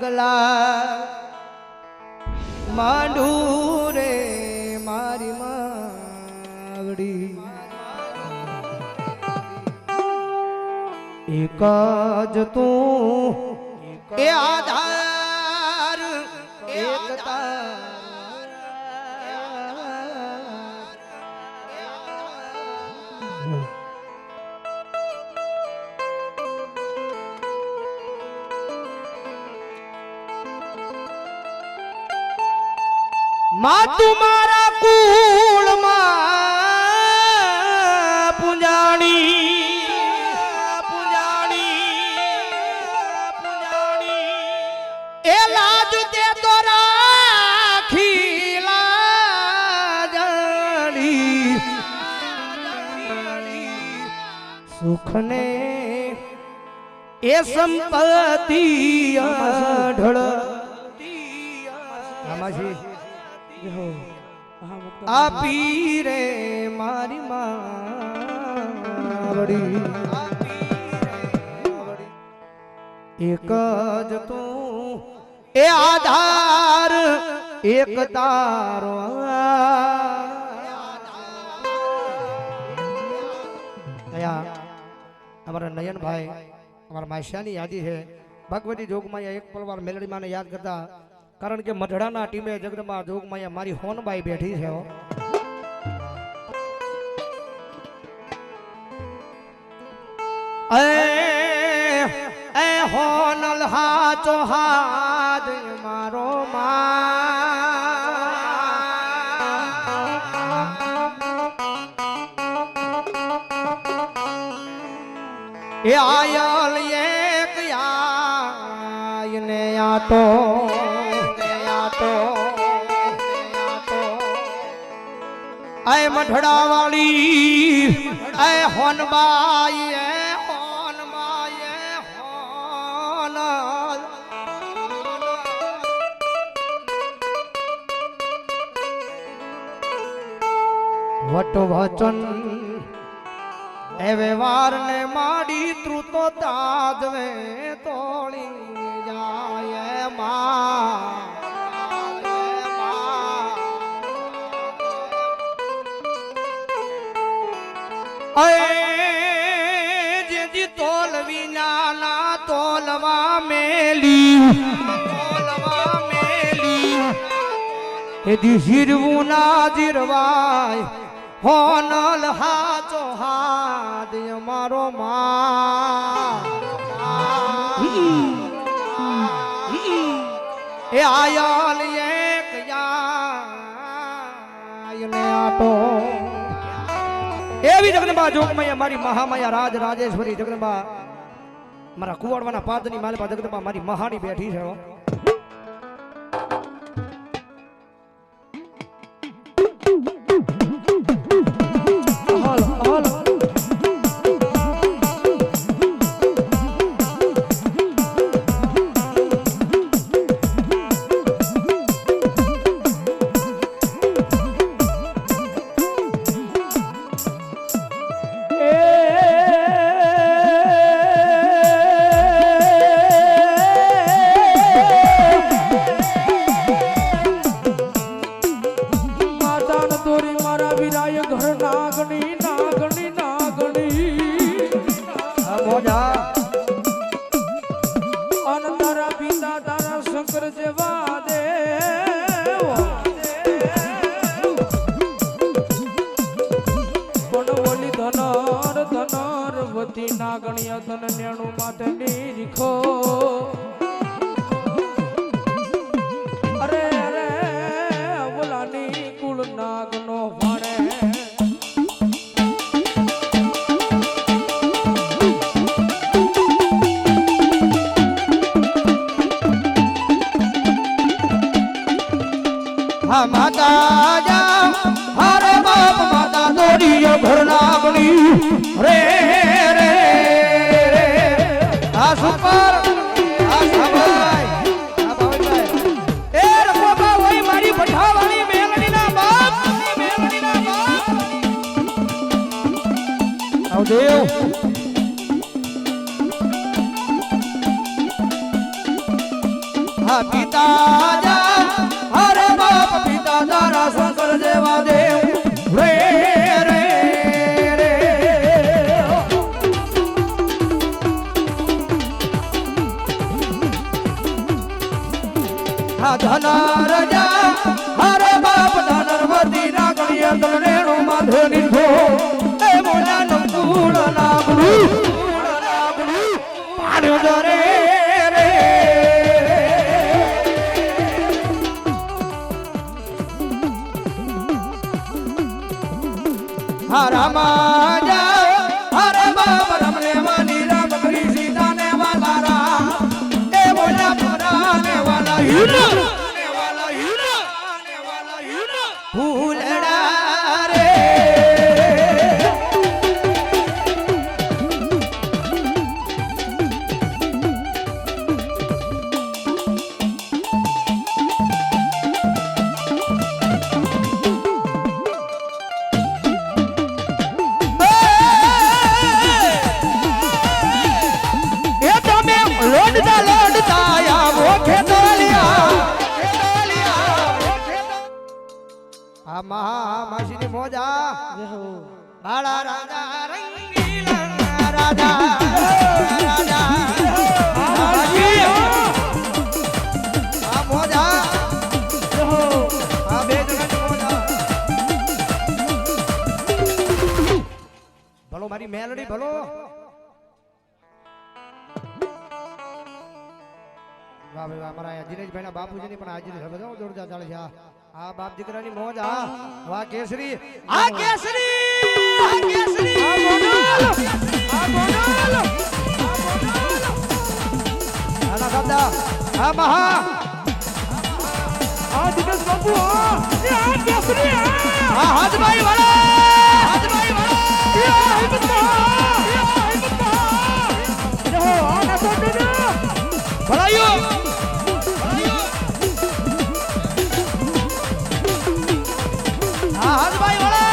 પગલા માંડું રે મારી માવડી એક જ તું એ આધાર એક માં તુમારા કુળ માં પૂજાણી એ લાજ તે તો રાખી લાજણી સુખને એ સંપત્તિ અઢળ આમાં આપી રે મારી માવડી એક જ તું એ આધાર એક તારો અમારા નયનભાઈ અમારા માસ્યાની યાદી છે ભગવતી જોગમાં એક પલવાર મેલડીમાં યાદ કરતા કારણ કે મઢડાના ટીમે જગદંબા જોગમાં મારી હોનબાઈ બેઠી છે એ હોનલ હાચો હાથ મારો એ આયલ એક આયને આતો આય મઢડા વાળી આય હોનબાઈ હોન વટ વચન એ વ્યવહાર ને માડી ત્રુતો તાજવે તોડી જાય માં જેથી તોલવી નાના તોલવા મેલી એથી જીરવું ના જીરવાય હોનલ હાચો હાથ અમારો એ આયલ એક યાયને આટો એવી જગદંબા જોગમાયા મારી મહામાયા રાજ રાજેશ્વરી જગદંબા મારા કુવાડવાના પાદની માલપા જગદંબા મારી મહાની બેઠી છે નાગણીય ધન નેણું માથે નીરીખો અરે અરે અવલાની કુળ નાગનો વાણે હા માતા જા હરે બાપ માતા દોરીય ઘર નાગણી રે સુપર આ સભાઈ એ રખો બા ઓય મારી પઠાવાળી મેલડીના બાપ આવ દેવ આ પિતા જા અરે બાપ પિતા તારા શંકર જેવા દેવ રે રે રે આ ધના રજા અરે બાપ ધનવતી ના ગણ્ય ગણેણો માધે નિધો એ મોના નકુળ નાગડું પાડ્યો દરે રે હા રામા જા અરે બાપ રમને વાલી રામ કરી સીતા ને વાલા રામ એ મોના પુરા ને વાલા હીરો ને વાલા હીરો ને વાલા હીરો ફૂલડા રે માસીની મોજા બાળા રાજા રંગીલા રાજા રાજા આ મોજા આ બે જણાની મોજા ભલો મારી મેલડી ભલો વાહ ભાઈ અમારા દિનેશભાઈ ના બાપુજીની પણ હાજરી છે બધા જોરદાર ચાલે છે આ બાપ દીકરાની મોજ આ વાહ કેસરી આ કેસરી આ કેસરી આ બોનલ આ બોનલ આના ગંદા આ મહા આ દિનેશ બાપુ આ કેસરી આ હાથભાઈ વાળા હાથભાઈ વાળા આ હિંમત જો આના ગંદા ભલાયો હાથભાઈ વાળા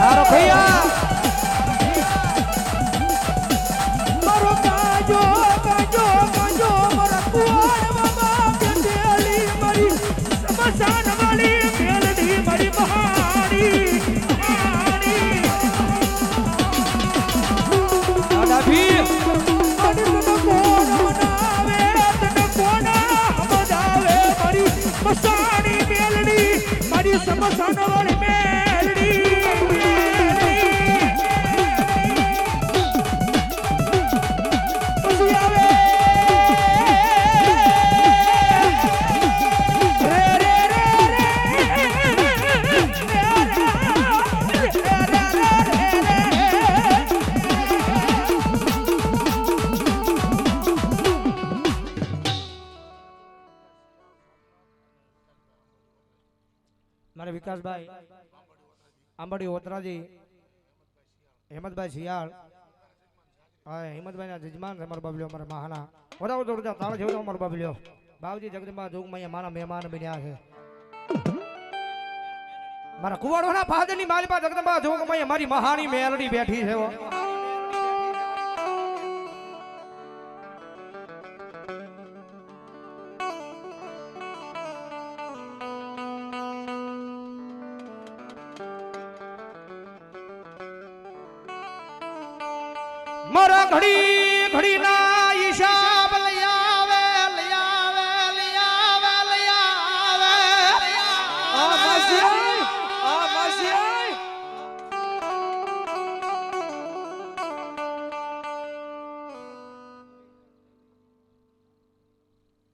હારો ભૈયા મારો કાજો કાજો કાજો મારા કુવાડ બાબા બેટેલી મારી સમસાન વાળી મેલડી મારી મહાણી સમસાન વાળી મેલડી પછી આવે રે રે રે મારે વિકાસભાઈ આંબડી ઓતરાજી હેમંતભાઈ શિયાળ હા હિંમતભાઈ ના જજમાન છે મારો બાબલ્યો મારા મહાના વધારો જોરદાર તાળ જેવડો મારો બાબલ્યો બાવજી જગદંબા જોગમાં મારા મહેમાન બન્યા છે મારા કુવાડોના ફાદરની માલિપા જગદંબા જોગમાં મારી મહાની મેલડી બેઠી છે મારા ઘડી ઘડી ના